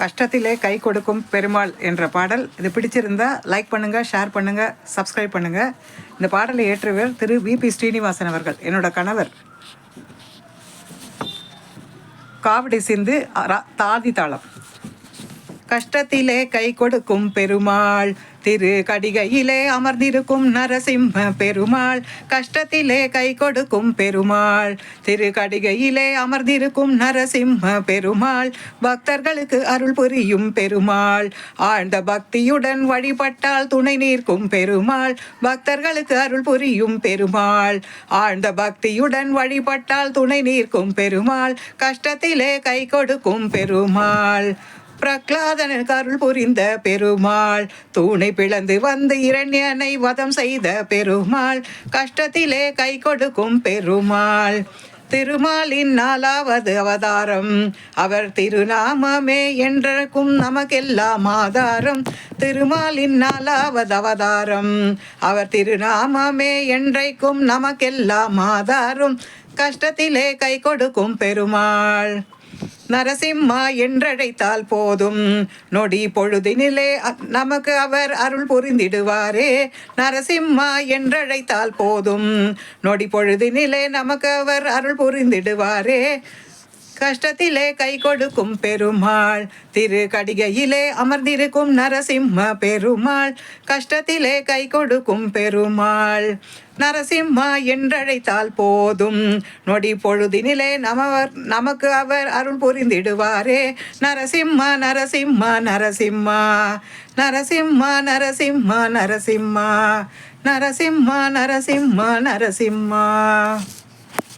கஷ்டத்திலே கை கொடுக்கும் பெருமாள் என்ற பாடல். இது பிடிச்சிருந்தா லைக் பண்ணுங்கள், ஷேர் பண்ணுங்கள், சப்ஸ்கிரைப் பண்ணுங்கள். இந்த பாடலை ஏற்றவர் திரு விபி ஸ்ரீனிவாசன் அவர்கள், என்னோட கணவர். காவடி சிந்து தாதி தாளம். கஷ்டத்திலே கை கொடுக்கும் பெருமாள், திரு கடிகையிலே அமர்ந்திருக்கும் நரசிம்ம பெருமாள். கஷ்டத்திலே கை கொடுக்கும் பெருமாள், திரு கடிகையிலே அமர்ந்திருக்கும் நரசிம்ம பெருமாள். பக்தர்களுக்கு அருள் புரியும் பெருமாள், ஆழ்ந்த பக்தியுடன் வழிபட்டால் துணை நிற்கும் பெருமாள். பக்தர்களுக்கு அருள் புரியும் பெருமாள், ஆழ்ந்த பக்தியுடன் வழிபட்டால் துணை நிற்கும் பெருமாள். கஷ்டத்திலே கை கொடுக்கும் பெருமாள், பிரகலாதனுக்கு அருள் புரிந்த பெருமாள். தூணை பிளந்து வந்து இரண்யனை வதம் செய்த பெருமாள். கஷ்டத்திலே கை கொடுக்கும் பெருமாள், திருமாலின் 4வது அவதாரம். அவர் திருநாமமே என்றக்கும் நமக்கெல்லாம் ஆதாரம். திருமாலின் 4வது அவதாரம், அவர் திருநாமமே என்றைக்கும் நமக்கெல்லாம் ஆதாரம். கஷ்டத்திலே கை கொடுக்கும் பெருமாள், நரசிம்மா என்றழைத்தால் போதும், நொடி பொழுதினிலே நமக்கு அவர் அருள் புரிந்திடுவாரே. நரசிம்மா என்றழைத்தால் போதும், நொடி பொழுதினிலே நமக்கு அவர் அருள் புரிந்திடுவாரே. கஷ்டத்திலே கை கொடுக்கும் பெருமாள், திரு கடிகையிலே அமர்ந்திருக்கும் நரசிம்ம பெருமாள். கஷ்டத்திலே கை கொடுக்கும் பெருமாள், நரசிம்மா என்றழைத்தால் போதும், நொடி பொழுதினிலே நமக்கு அவர் அருள் புரிந்திடுவாரே. நரசிம்மா நரசிம்மா நரசிம்மா, நரசிம்மா நரசிம்மா நரசிம்மா, நரசிம்மா நரசிம்மா நரசிம்மா.